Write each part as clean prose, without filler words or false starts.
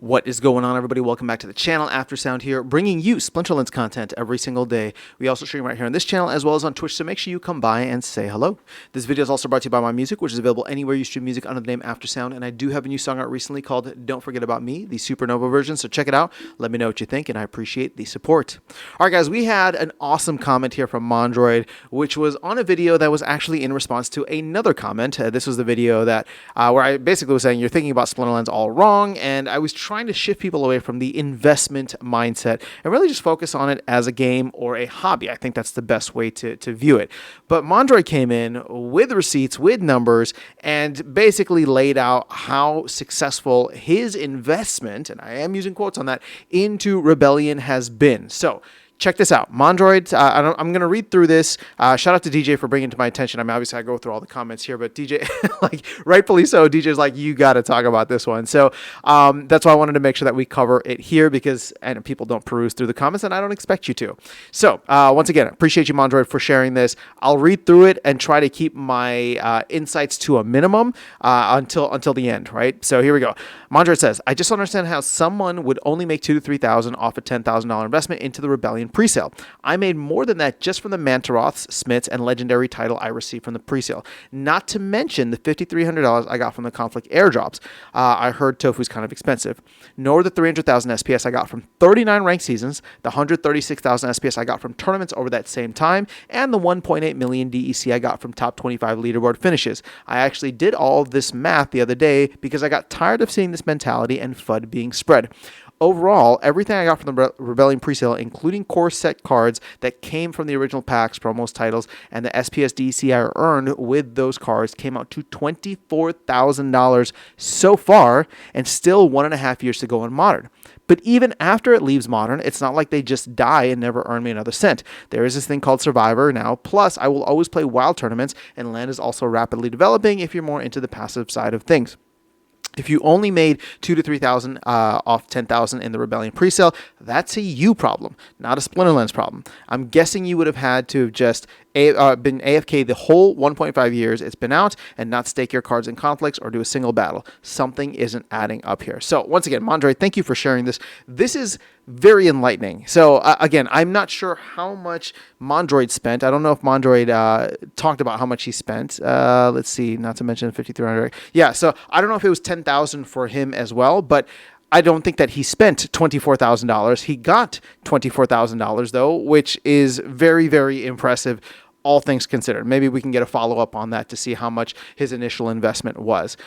What is going on, everybody? Welcome back to the channel. Aftersound here, bringing you Splinterlands content every single day. We also stream right here on this channel as well as on Twitch, so make sure you come by and say hello. This video is also brought to you by my music, which is available anywhere you stream music under the name Aftersound, and I do have a new song out recently called Don't Forget About Me, the Supernova version, so check it out. Let me know what you think, and I appreciate the support. All right, guys, we had an awesome comment here from Mandroid, which was on a video that was actually in response to another comment. This was the video that where I basically was saying you're thinking about Splinterlands all wrong, and I was trying to shift people away from the investment mindset and really just focus on it as a game or a hobby. I think that's the best way to view it. But Mandroid came in with receipts, with numbers, and basically laid out how successful his investment, and I am using quotes on that, into Rebellion has been. So check this out. Mandroid, I'm going to read through this. Shout out to DJ for bringing it to my attention. I mean, obviously, I go through all the comments here, but DJ, like, rightfully so, DJ's like, you got to talk about this one. So that's why I wanted to make sure that we cover it here because people don't peruse through the comments, and I don't expect you to. So once again, appreciate you, Mandroid, for sharing this. I'll read through it and try to keep my insights to a minimum until the end, right? So here we go. Mandroid says, I just don't understand how someone would only make $2,000 to $3,000 off a $10,000 investment into the Rebellion presale. I made more than that just from the Mantaroths, Smiths, and legendary title I received from the presale. Not to mention the $5,300 I got from the conflict airdrops. I heard Tofu's kind of expensive. Nor the 300,000 SPS I got from 39 ranked seasons, the 136,000 SPS I got from tournaments over that same time, and the 1.8 million DEC I got from top 25 leaderboard finishes. I actually did all of this math the other day because I got tired of seeing this mentality and FUD being spread. Overall, everything I got from the Rebellion presale, including core set cards that came from the original packs, promos, titles, and the SPS DEC I earned with those cards, came out to $24,000 so far, and still 1.5 years to go in Modern. But even after it leaves Modern, it's not like they just die and never earn me another cent. There is this thing called Survivor now, plus I will always play wild tournaments, and land is also rapidly developing if you're more into the passive side of things. If you only made $2,000 to $3,000 off $10,000 in the Rebellion presale, that's a you problem, not a Splinterlands problem. I'm guessing you would have had to have just been AFK the whole 1.5 years it's been out and not stake your cards in conflicts or do a single battle. Something isn't adding up here. So once again, Mandroid, thank you for sharing this. This is very enlightening. So again, I'm not sure how much Mandroid spent. I don't know if Mandroid talked about how much he spent. Let's see, not to mention 5,300. Yeah, so I don't know if it was 10,000 for him as well, but I don't think that he spent $24,000. He got $24,000 though, which is very, very impressive, all things considered. Maybe we can get a follow-up on that to see how much his initial investment was.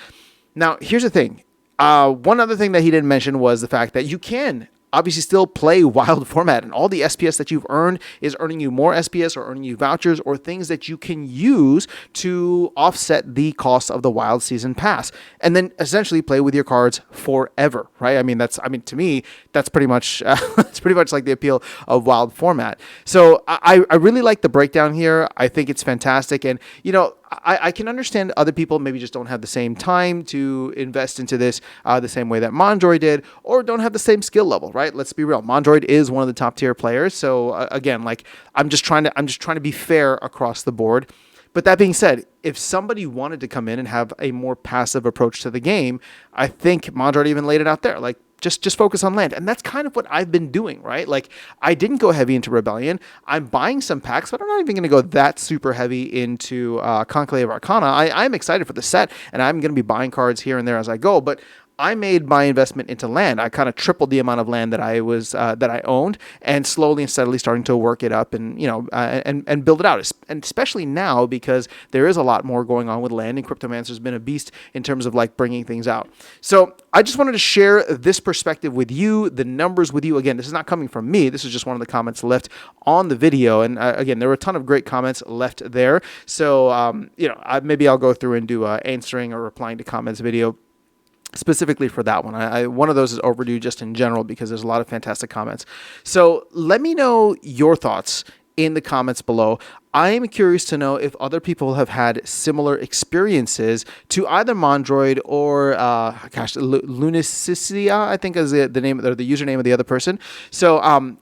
Now, here's the thing. One other thing that he didn't mention was the fact that you can obviously still play wild format, and all the SPS that you've earned is earning you more SPS or earning you vouchers or things that you can use to offset the cost of the wild season pass, and then essentially play with your cards forever, right? I mean, to me, that's pretty much that's pretty much like the appeal of wild format. So I really like the breakdown here. I think it's fantastic, and you know, I can understand other people maybe just don't have the same time to invest into this the same way that Mandroid did, or don't have the same skill level, right? Let's be real. Mandroid is one of the top tier players. So again, like I'm just trying to be fair across the board. But that being said, if somebody wanted to come in and have a more passive approach to the game, I think Mandroid even laid it out there. Like, just focus on land. And that's kind of what I've been doing, right? Like, I didn't go heavy into Rebellion. I'm buying some packs, but I'm not even going to go that super heavy into Conclave Arcana. I'm excited for the set, and I'm going to be buying cards here and there as I go, but I made my investment into land. I kind of tripled the amount of land that I owned, and slowly and steadily starting to work it up and, you know, and build it out. And especially now because there is a lot more going on with land, and Cryptomancer's been a beast in terms of like bringing things out. So I just wanted to share this perspective with you, the numbers with you. Again, this is not coming from me. This is just one of the comments left on the video. And again, there were a ton of great comments left there. So, you know, maybe I'll go through and do answering or replying to comments video specifically for that one. One of those is overdue just in general because there's a lot of fantastic comments. So let me know your thoughts in the comments below. I am curious to know if other people have had similar experiences to either Mandroid or, Lunicicia, I think is the name or the username of the other person. So, I'm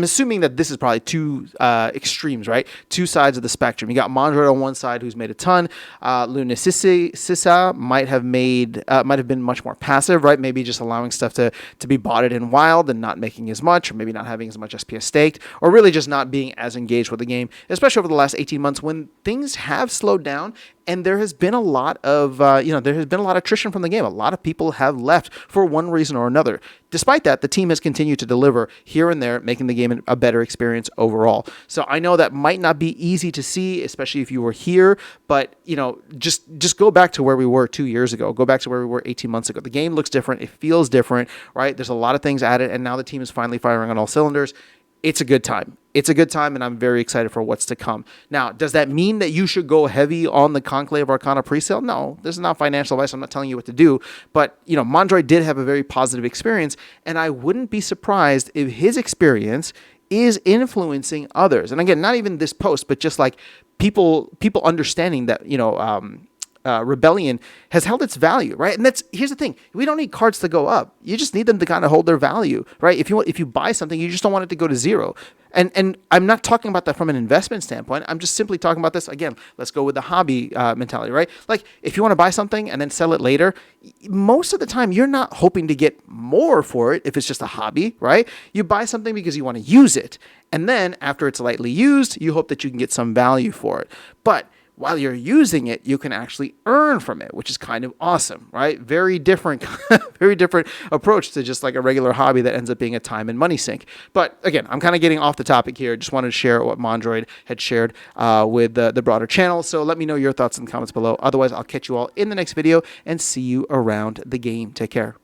assuming that this is probably two extremes, right? Two sides of the spectrum. You got Mandroid on one side, who's made a ton. Lunicicia might have been much more passive, right? Maybe just allowing stuff to be botted in wild and not making as much, or maybe not having as much SPS staked, or really just not being as engaged with the game, especially over the last 18 months when things have slowed down and there has been a lot of attrition from the game. A lot of people have left for one reason or another. Despite that, the team has continued to deliver here and there, making the game a better experience overall. So I know that might not be easy to see, especially if you were here, but just go back to where we were 2 years ago. Go back to where we were 18 months ago. The game looks different. It feels different, right? There's a lot of things added, and now the team is finally firing on all cylinders. It's a good time. It's a good time, and I'm very excited for what's to come. Now, does that mean that you should go heavy on the Conclave Arcana presale? No, this is not financial advice. I'm not telling you what to do. But, Mandroid did have a very positive experience, and I wouldn't be surprised if his experience is influencing others. And again, not even this post, but just like people understanding that, Rebellion has held its value, right? And here's the thing: we don't need cards to go up. You just need them to kind of hold their value, right? If you buy something, you just don't want it to go to zero. And I'm not talking about that from an investment standpoint. I'm just simply talking about this again. Let's go with the hobby mentality, right? Like if you want to buy something and then sell it later, most of the time you're not hoping to get more for it if it's just a hobby, right? You buy something because you want to use it, and then after it's lightly used, you hope that you can get some value for it. But while you're using it, you can actually earn from it, which is kind of awesome, right? Very different, very different approach to just like a regular hobby that ends up being a time and money sink. But again, I'm kind of getting off the topic here. Just wanted to share what Mandroid had shared with the broader channel. So let me know your thoughts in the comments below. Otherwise, I'll catch you all in the next video and see you around the game. Take care.